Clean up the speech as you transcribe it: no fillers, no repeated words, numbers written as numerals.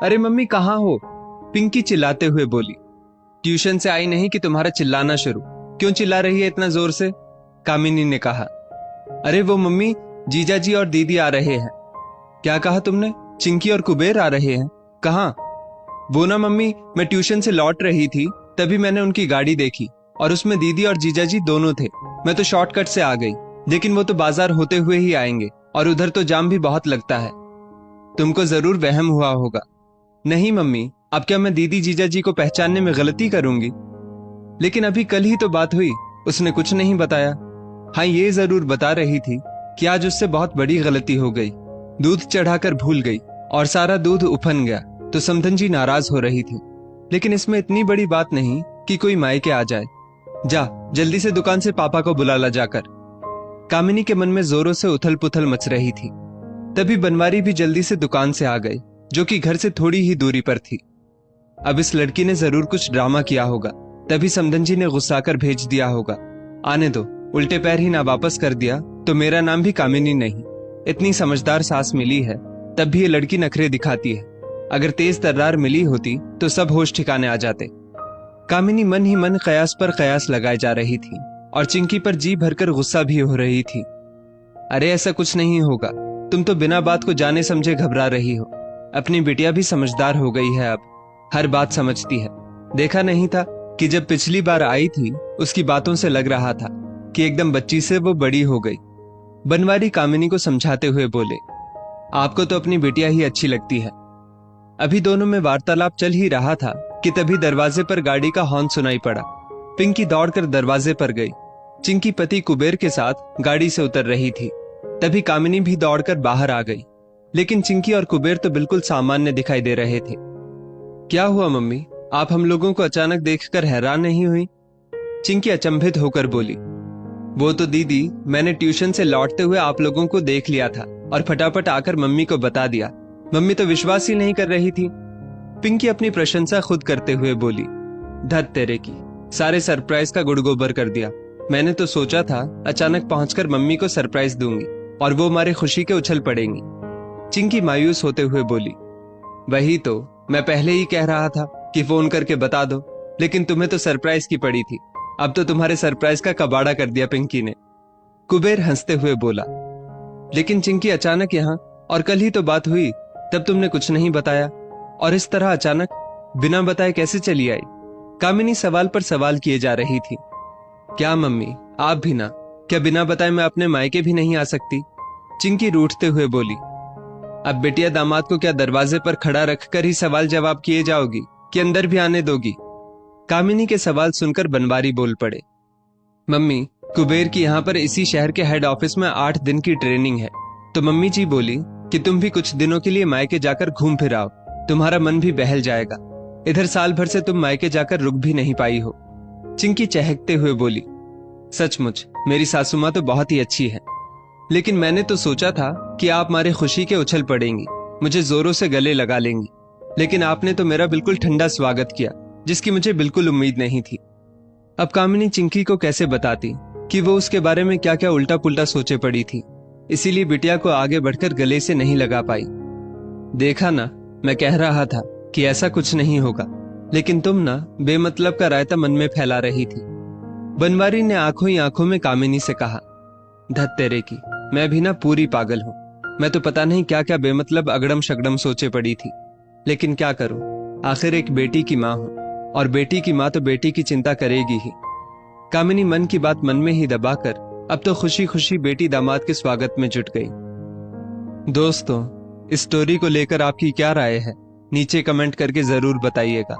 अरे मम्मी कहाँ हो? पिंकी चिल्लाते हुए बोली। ट्यूशन से आई नहीं कि तुम्हारा चिल्लाना शुरू। क्यों चिल्ला रही है इतना जोर से? कामिनी ने कहा। अरे वो मम्मी, जीजा जी और दीदी आ रहे हैं। क्या कहा तुमने? चिंकी और कुबेर आ रहे हैं? कहाँ? वो ना मम्मी, मैं ट्यूशन से लौट रही थी तभी मैंने उनकी गाड़ी देखी और उसमें दीदी और जीजा जी दोनों थे। मैं तो शॉर्टकट से आ गई, लेकिन वो तो बाजार होते हुए ही आएंगे और उधर तो जाम भी बहुत लगता है। तुमको जरूर वहम हुआ होगा। नहीं मम्मी, अब क्या मैं दीदी जीजा जी को पहचानने में गलती करूंगी? लेकिन अभी कल ही तो बात हुई, उसने कुछ नहीं बताया। हाँ, ये जरूर बता रही थी कि आज उससे बहुत बड़ी गलती हो गई। दूध चढ़ाकर भूल गई और सारा दूध उफन गया तो समधन जी नाराज हो रही थी। लेकिन इसमें इतनी बड़ी बात नहीं कि कोई मायके आ जाए। जा जल्दी से दुकान से पापा को बुला ला जाकर। कामिनी के मन में जोरों से उथल पुथल मच रही थी। तभी बनवारी भी जल्दी से दुकान से आ गए, जो कि घर से थोड़ी ही दूरी पर थी। अब इस लड़की ने जरूर कुछ ड्रामा किया होगा, तभी समधन जी ने गुस्साकर भेज दिया होगा। आने दो, उल्टे पैर ही ना वापस कर दिया तो मेरा नाम भी कामिनी नहीं। इतनी समझदार सास मिली है तब भी ये लड़की नखरे दिखाती है। अगर तेज तर्रार मिली होती तो सब होश ठिकाने आ जाते। कामिनी मन ही मन कयास पर कयास लगाए जा रही थी और चिंकी पर जी भरकर गुस्सा भी हो रही थी। अरे ऐसा कुछ नहीं होगा, तुम तो बिना बात को जाने समझे घबरा रही हो। अपनी बिटिया भी समझदार हो गई है, अब हर बात समझती है। देखा नहीं था कि जब पिछली बार आई थी उसकी बातों से लग रहा था कि एकदम बच्ची से वो बड़ी हो गई। बनवारी कामिनी को समझाते हुए बोले, आपको तो अपनी बिटिया ही अच्छी लगती है। अभी दोनों में वार्तालाप चल ही रहा था कि तभी दरवाजे पर गाड़ी का हॉर्न सुनाई पड़ा। पिंकी दौड़कर दरवाजे पर गई। चिंकी पति कुबेर के साथ गाड़ी से उतर रही थी। तभी कामिनी भी दौड़कर बाहर आ गई, लेकिन चिंकी और कुबेर तो बिल्कुल सामान्य दिखाई दे रहे थे। क्या हुआ मम्मी, आप हम लोगों को अचानक देखकर हैरान नहीं हुई? चिंकी अचंभित होकर बोली। वो तो दीदी, मैंने ट्यूशन से लौटते हुए आप लोगों को देख लिया था और फटाफट आकर मम्मी को बता दिया। मम्मी तो विश्वास ही नहीं कर रही थी। पिंकी अपनी प्रशंसा खुद करते हुए बोली, धत तेरे की, सारे सरप्राइज का गुड़गोबर कर दिया। मैंने तो सोचा था अचानक पहुंचकर मम्मी को सरप्राइज दूंगी और वो हमारे खुशी के उछल पड़ेंगी। चिंकी मायूस होते हुए बोली, वही तो मैं पहले ही कह रहा था कि फोन करके बता दो, लेकिन तुम्हें तो सरप्राइज की पड़ी थी। अब तो तुम्हारे सरप्राइज का कबाड़ा कर दिया पिंकी ने। कुबेर हंसते हुए बोला, लेकिन चिंकी अचानक यहाँ, और कल ही तो बात हुई, तब तुमने कुछ नहीं बताया और इस तरह अचानक बिना बताए कैसे चली आई? कामिनी सवाल पर सवाल किए जा रही थी। क्या मम्मी, आप भी ना, क्या बिना बताए मैं अपने मायके भी नहीं आ सकती? चिंकी रूठते हुए बोली। अब बेटिया दामाद को क्या दरवाजे पर खड़ा रखकर ही सवाल जवाब किए जाओगी कि अंदर भी आने दोगी? कामिनी के सवाल सुनकर बनवारी बोल पड़े, मम्मी, कुबेर की यहाँ पर इसी शहर के हेड ऑफिस में 8 दिन की ट्रेनिंग है, तो मम्मी जी बोली कि तुम भी कुछ दिनों के लिए मायके जाकर घूम फिर आओ, तुम्हारा मन भी बहल जाएगा। इधर साल भर से तुम मायके जाकर रुक भी नहीं पाई हो। चिंकी चहकते हुए बोली, सचमुच मेरी सासू माँ तो बहुत ही अच्छी है, लेकिन मैंने तो सोचा था कि आप हमारे खुशी के उछल पड़ेंगी, मुझे जोरों से गले लगा लेंगी, लेकिन आपने तो मेरा बिल्कुल ठंडा स्वागत किया, जिसकी मुझे बिल्कुल उम्मीद नहीं थी। अब कामिनी चिंकी को कैसे बताती कि वो उसके बारे में क्या क्या उल्टा पुल्टा सोचे पड़ी थी, इसीलिए बिटिया को आगे बढ़कर गले से नहीं लगा पाई। देखा ना, मैं कह रहा था कि ऐसा कुछ नहीं होगा, लेकिन तुम ना बेमतलब का रायता मन में फैला रही थी। बनवारी ने आंखों ही आंखों में कामिनी से कहा, धत तेरे की, मैं भी ना पूरी पागल हूं। मैं तो पता नहीं क्या क्या बेमतलब अगड़म शगड़म सोचे पड़ी थी, लेकिन क्या करूं, आखिर एक बेटी की माँ हूं और बेटी की माँ तो बेटी की चिंता करेगी ही। कामिनी मन की बात मन में ही दबाकर अब तो खुशी खुशी बेटी दामाद के स्वागत में जुट गई। दोस्तों, इस स्टोरी को लेकर आपकी क्या राय है? नीचे कमेंट करके जरूर बताइएगा।